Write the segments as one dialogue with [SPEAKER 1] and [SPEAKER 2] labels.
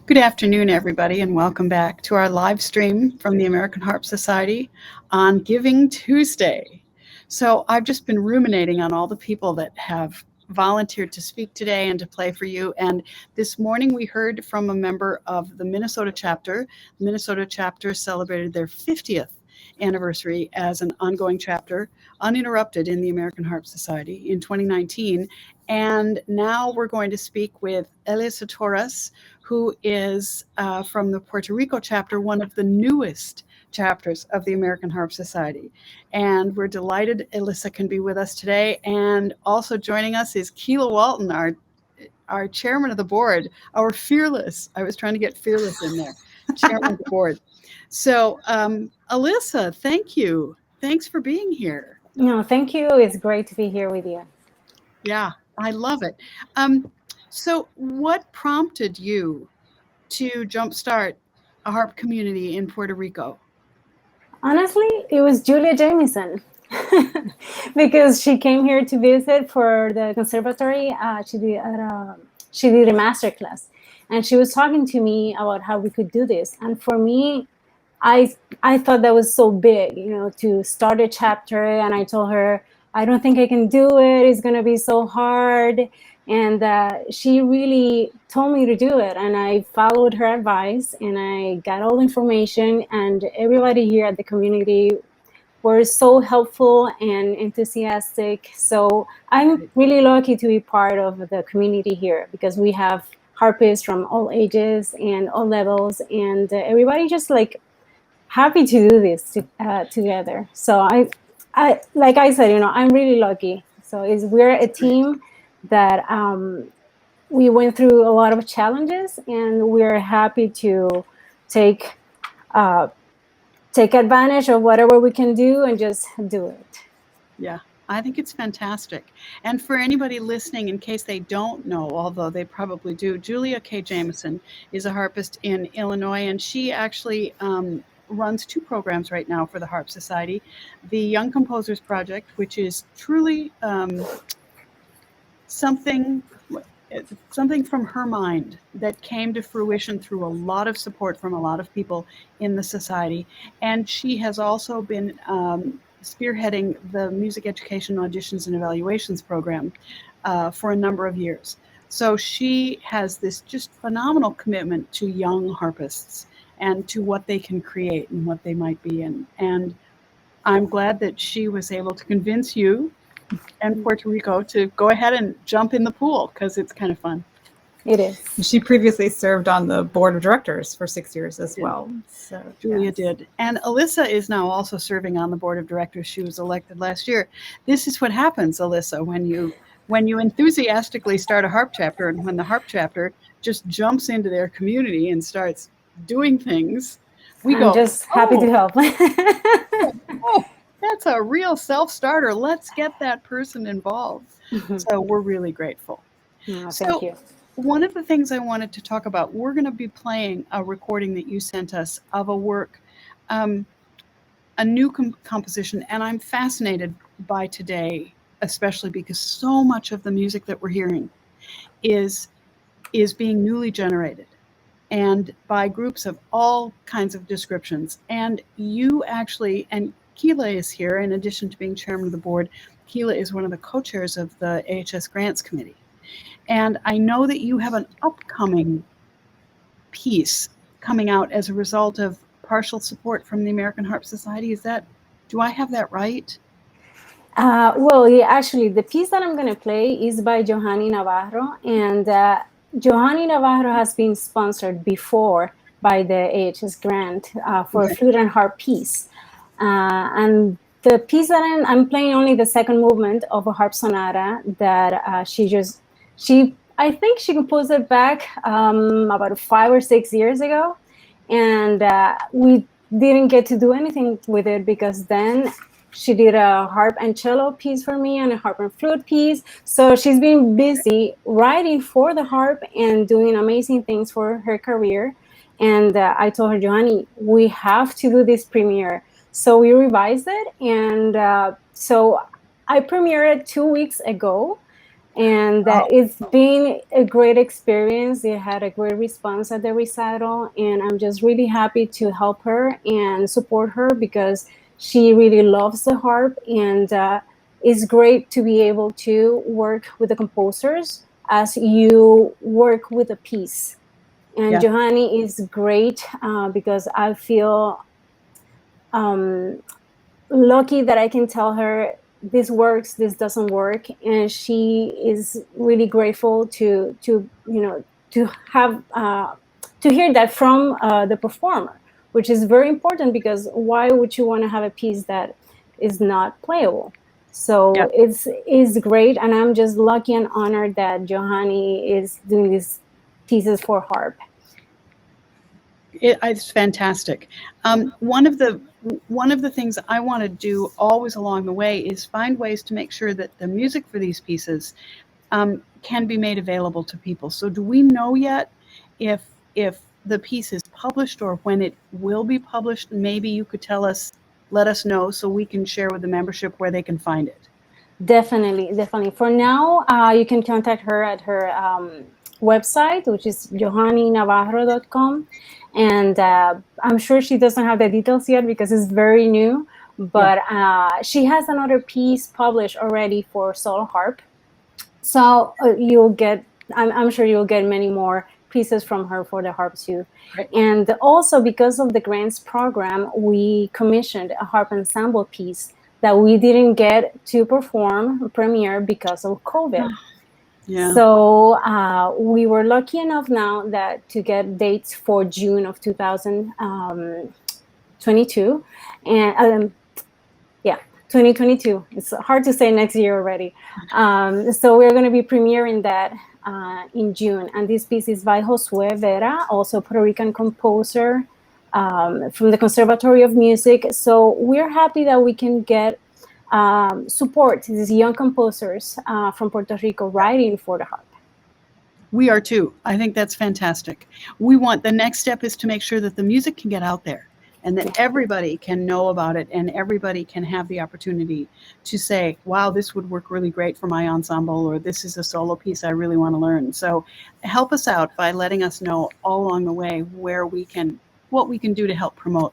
[SPEAKER 1] Good afternoon, everybody, and welcome back to our live stream from the American Harp Society on Giving Tuesday. So I've just been ruminating on all the people that have volunteered to speak today and to play for you. And this morning we heard from a member of the Minnesota chapter. The Minnesota chapter celebrated their 50th anniversary as an ongoing chapter, uninterrupted in the American Harp Society in 2019. And now we're going to speak with Elisa Torres, who is from the Puerto Rico chapter, one of the newest chapters of the American Harp Society. And we're delighted Elisa can be with us today. And also joining us is Keela Walton, our chairman of the board, our fearless, I was trying to get fearless in there, chairman of the board. So, Elisa, thank you. Thanks for being here.
[SPEAKER 2] No, thank you. It's great to be here with you.
[SPEAKER 1] Yeah, I love it. So what prompted you to jumpstart a harp community in Puerto Rico?
[SPEAKER 2] Honestly, it was Julia Jamieson because she came here to visit for the conservatory. She did a master class, and she was talking to me about how we could do this. And for me, I thought that was so big, to start a chapter. And I told her, I don't think I can do it. It's going to be so hard. And she really told me to do it. And I followed her advice and I got all the information. And everybody here at the community were so helpful and enthusiastic. So I'm really lucky to be part of the community here because we have harpists from all ages and all levels. And everybody just happy to do this together. So I like I said, I'm really lucky. So we're a team that we went through a lot of challenges, and we're happy to take advantage of whatever we can do and just do it.
[SPEAKER 1] Yeah, I think it's fantastic. And for anybody listening, in case they don't know, although they probably do, Julia K. Jamieson is a harpist in Illinois, and she actually runs two programs right now for the Harp Society. The Young Composers Project, which is truly something from her mind that came to fruition through a lot of support from a lot of people in the society. And she has also been spearheading the Music Education Auditions and Evaluations program for a number of years. So she has this just phenomenal commitment to young harpists and to what they can create and what they might be in. And I'm glad that she was able to convince you and Puerto Rico to go ahead and jump in the pool because it's kind of fun.
[SPEAKER 2] It is.
[SPEAKER 3] She previously served on the board of directors for 6 years as well.
[SPEAKER 1] So Julia did. And Elisa is now also serving on the board of directors. She was elected last year. This is what happens, Elisa, when you enthusiastically start a harp chapter, and when the harp chapter just jumps into their community and starts doing things,
[SPEAKER 2] I'm just happy to help.
[SPEAKER 1] Oh, that's a real self-starter. Let's get that person involved. So we're really grateful.
[SPEAKER 2] Thank you.
[SPEAKER 1] One of the things I wanted to talk about, we're going to be playing a recording that you sent us of a work, a new composition, and I'm fascinated by today, especially because so much of the music that we're hearing is being newly generated and by groups of all kinds of descriptions. And you actually, and Keela is here, in addition to being chairman of the board, Keela is one of the co-chairs of the AHS Grants Committee. And I know that you have an upcoming piece coming out as a result of partial support from the American Harp Society. Do I have that right?
[SPEAKER 2] Well, yeah, actually, the piece that I'm going to play is by Johanny Navarro. And Johanny Navarro has been sponsored before by the AHS grant for a flute and harp piece. And the piece that I'm playing only the second movement of a harp sonata that I think she composed it back about 5 or 6 years ago. And we didn't get to do anything with it because then she did a harp and cello piece for me and a harp and flute piece. So she's been busy writing for the harp and doing amazing things for her career. And I told her, Johanny, we have to do this premiere. So we revised it. And so I premiered it 2 weeks ago. And it's been a great experience. It had a great response at the recital, and I'm just really happy to help her and support her because she really loves the harp, and it's great to be able to work with the composers as you work with a piece. And
[SPEAKER 1] Yeah.
[SPEAKER 2] Johanny is great because I feel lucky that I can tell her this works, this doesn't work, and she is really grateful to to have to hear that from the performer, which is very important because why would you want to have a piece that is not playable? So
[SPEAKER 1] Yeah.
[SPEAKER 2] it's great, and I'm just lucky and honored that Johanny is doing these pieces for harp.
[SPEAKER 1] It's fantastic. One of the things I want to do always along the way is find ways to make sure that the music for these pieces can be made available to people. So do we know yet if the piece is published or when it will be published? Maybe you could let us know so we can share with the membership where they can find it.
[SPEAKER 2] Definitely. For now, you can contact her at her website, which is johannynavarro.com. And I'm sure she doesn't have the details yet because it's very new, but she has another piece published already for solo harp. So I'm sure you'll get many more pieces from her for the harp too.
[SPEAKER 1] Right.
[SPEAKER 2] And also because of the grants program, we commissioned a harp ensemble piece that we didn't get to perform premiere because of COVID.
[SPEAKER 1] Yeah.
[SPEAKER 2] So we were lucky enough now that to get dates for June of 2022, and 2022. It's hard to say next year already. So we're going to be premiering that in June, and this piece is by Josue Vera, also a Puerto Rican composer from the Conservatory of Music. So we're happy that we can get support these young composers from Puerto Rico writing for the harp.
[SPEAKER 1] We are too. I think that's fantastic. The next step is to make sure that the music can get out there and that everybody can know about it and everybody can have the opportunity to say, wow, this would work really great for my ensemble, or this is a solo piece I really want to learn. So help us out by letting us know all along the way what we can do to help promote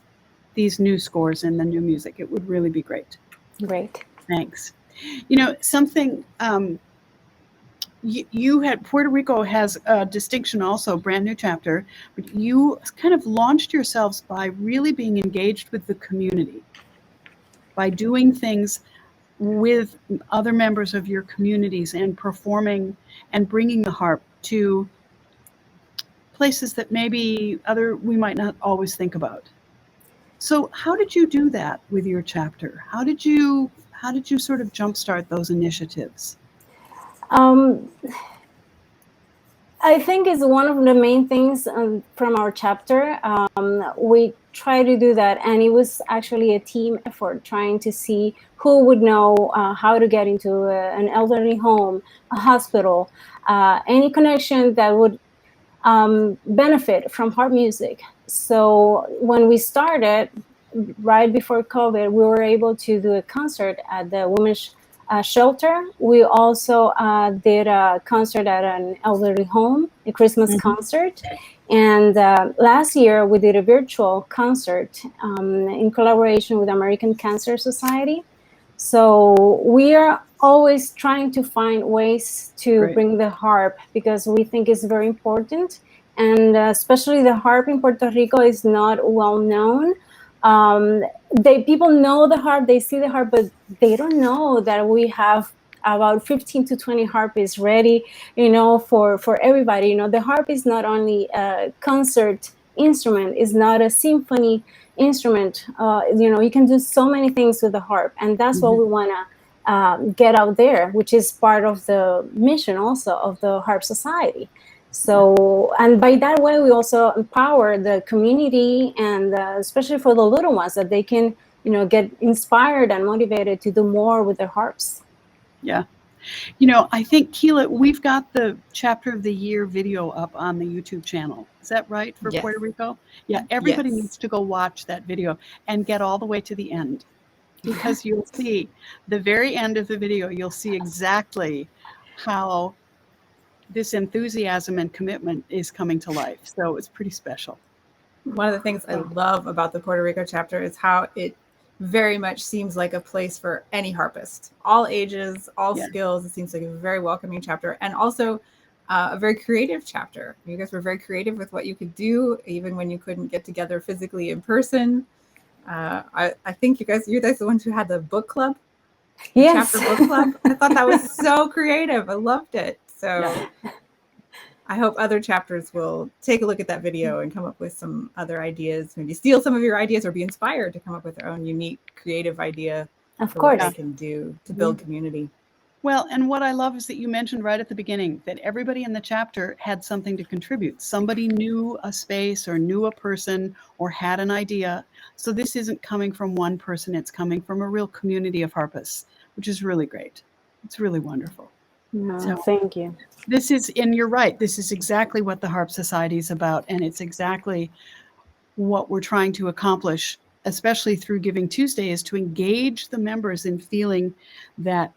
[SPEAKER 1] these new scores and the new music. It would really be great.
[SPEAKER 2] Great.
[SPEAKER 1] Thanks. Something you had, Puerto Rico has a distinction also, brand new chapter, but you kind of launched yourselves by really being engaged with the community, by doing things with other members of your communities and performing and bringing the harp to places that maybe we might not always think about. So how did you do that with your chapter? How did you sort of jumpstart those initiatives?
[SPEAKER 2] I think it's one of the main things from our chapter. We try to do that, and it was actually a team effort trying to see who would know how to get into an elderly home, a hospital, any connection that would benefit from harp music. So when we started, right before COVID, we were able to do a concert at the Women's shelter. We also did a concert at an elderly home, a Christmas concert. And last year we did a virtual concert in collaboration with American Cancer Society. So we are always trying to find ways to bring the harp because we think it's very important. And especially the harp in Puerto Rico is not well known. People know the harp, they see the harp, but they don't know that we have about 15 to 20 harpists ready, for everybody. The harp is not only a concert instrument, it's not a symphony instrument. You can do so many things with the harp, and that's what we want to get out there, which is part of the mission also of the Harp Society. So, and by that way, we also empower the community, and especially for the little ones, that they can, get inspired and motivated to do more with their harps.
[SPEAKER 1] Yeah. I think, Keela, we've got the Chapter of the Year video up on the YouTube channel. Is that right for Puerto Rico? Yeah, everybody needs to go watch that video and get all the way to the end, because you'll see the very end of the video, you'll see exactly how this enthusiasm and commitment is coming to life. So it's pretty special.
[SPEAKER 3] One of the things I love about the Puerto Rico chapter is how it very much seems like a place for any harpist, all ages, all skills. It seems like a very welcoming chapter, and also a very creative chapter. You guys were very creative with what you could do, even when you couldn't get together physically in person. I think you guys are the ones who had the book club.
[SPEAKER 2] Yes.
[SPEAKER 3] Chapter book club. I thought that was so creative. I loved it. So I hope other chapters will take a look at that video and come up with some other ideas, maybe steal some of your ideas or be inspired to come up with their own unique creative idea
[SPEAKER 2] of
[SPEAKER 3] for
[SPEAKER 2] course
[SPEAKER 3] what they can do to build community.
[SPEAKER 1] Well, and what I love is that you mentioned right at the beginning that everybody in the chapter had something to contribute. Somebody knew a space or knew a person or had an idea. So this isn't coming from one person, it's coming from a real community of harpists, which is really great. It's really wonderful.
[SPEAKER 2] No, thank you.
[SPEAKER 1] This is, and you're right, this is exactly what the Harp Society is about, and it's exactly what we're trying to accomplish, especially through Giving Tuesday, is to engage the members in feeling that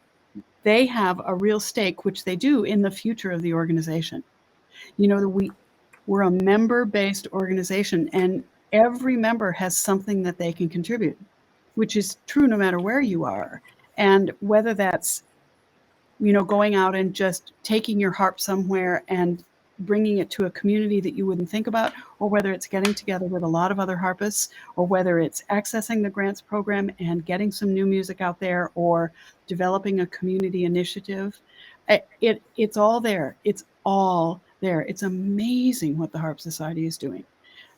[SPEAKER 1] they have a real stake, which they do, in the future of the organization. You know, we're a member-based organization, and every member has something that they can contribute, which is true no matter where you are. And whether that's, you know, going out and just taking your harp somewhere and bringing it to a community that you wouldn't think about, or whether it's getting together with a lot of other harpists, or whether it's accessing the grants program and getting some new music out there, or developing a community initiative, it's all there. It's all there. It's amazing what the Harp Society is doing.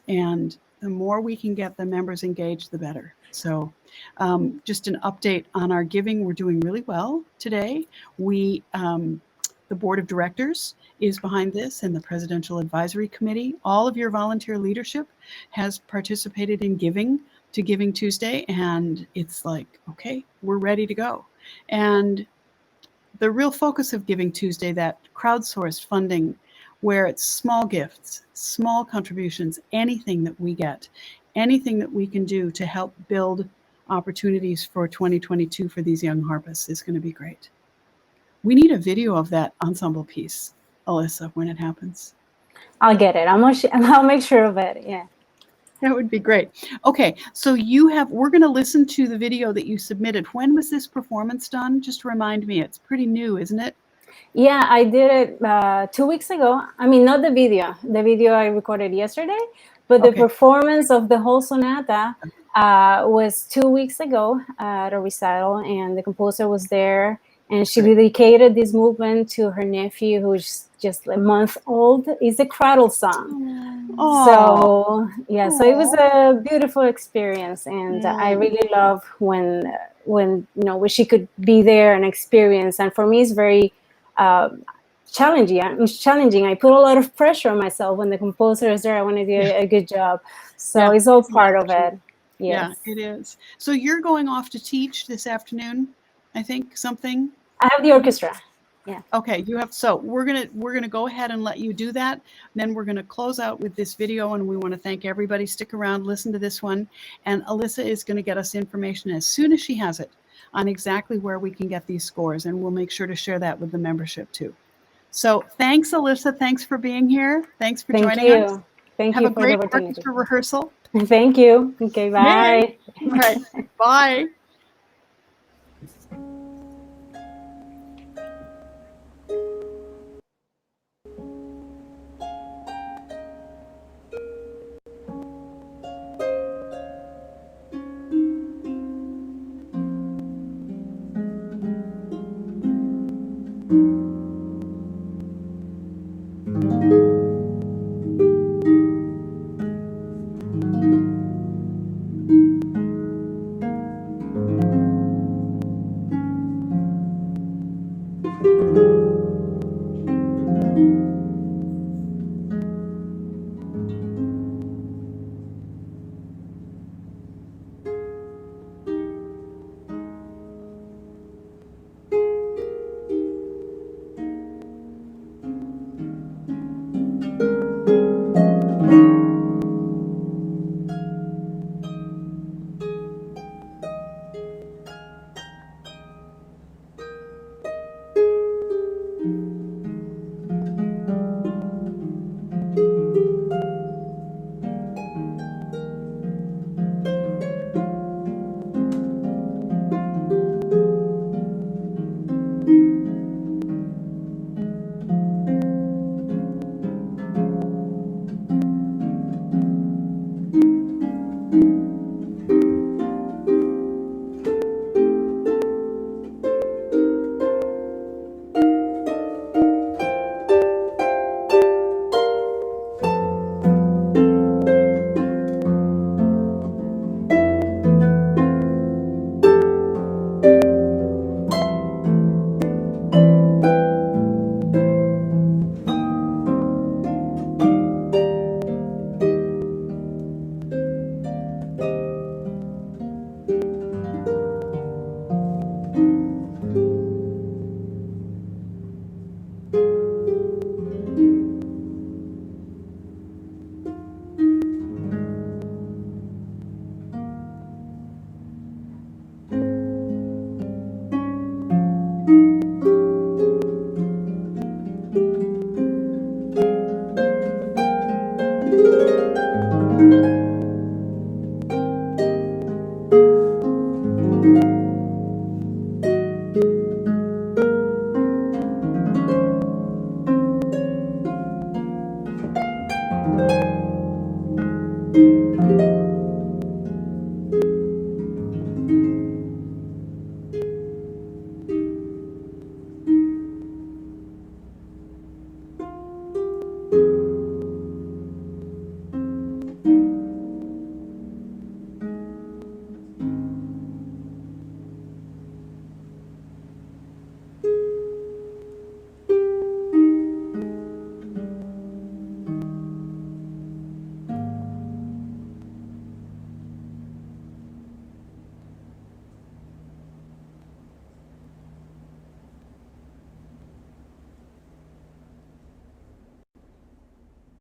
[SPEAKER 1] And the more we can get the members engaged, the better. So just an update on our giving. We're doing really well today. The board of directors is behind this, and the presidential advisory committee. All of your volunteer leadership has participated in giving to Giving Tuesday, and it's like, okay, we're ready to go. And the real focus of Giving Tuesday, that crowdsourced funding, where it's small gifts, small contributions, anything that we get, anything that we can do to help build opportunities for 2022 for these young harpists is going to be great. We need a video of that ensemble piece, Elisa, when it happens.
[SPEAKER 2] I'll get it. I'll make sure of it. Yeah.
[SPEAKER 1] That would be great. Okay, so we're going to listen to the video that you submitted. When was this performance done? Just remind me. It's pretty new, isn't it?
[SPEAKER 2] Yeah, I did it 2 weeks ago. I mean, not the video. The video I recorded yesterday, but the performance of the whole sonata was 2 weeks ago at a recital, and the composer was there, and she dedicated this movement to her nephew, who's just a month old. It's a cradle song.
[SPEAKER 1] Aww.
[SPEAKER 2] So yeah, so it was a beautiful experience, and I really love when she could be there and experience. And for me, it's very challenging. I put a lot of pressure on myself when the composer is there. I want to do a good job. So it's all part of it. Yes.
[SPEAKER 1] Yeah, it is. So you're going off to teach this afternoon, I think, something?
[SPEAKER 2] I have the orchestra. Yeah.
[SPEAKER 1] Okay, you have. So we're gonna go ahead and let you do that. Then we're gonna close out with this video, and we want to thank everybody. Stick around, listen to this one, and Elisa is going to get us information as soon as she has it on exactly where we can get these scores, and we'll make sure to share that with the membership too. So thanks, Elisa. Thanks for being here. Thanks for joining us.
[SPEAKER 2] Thank you.
[SPEAKER 1] Have a great orchestra rehearsal.
[SPEAKER 2] Thank you. Okay, bye.
[SPEAKER 1] All right. Bye.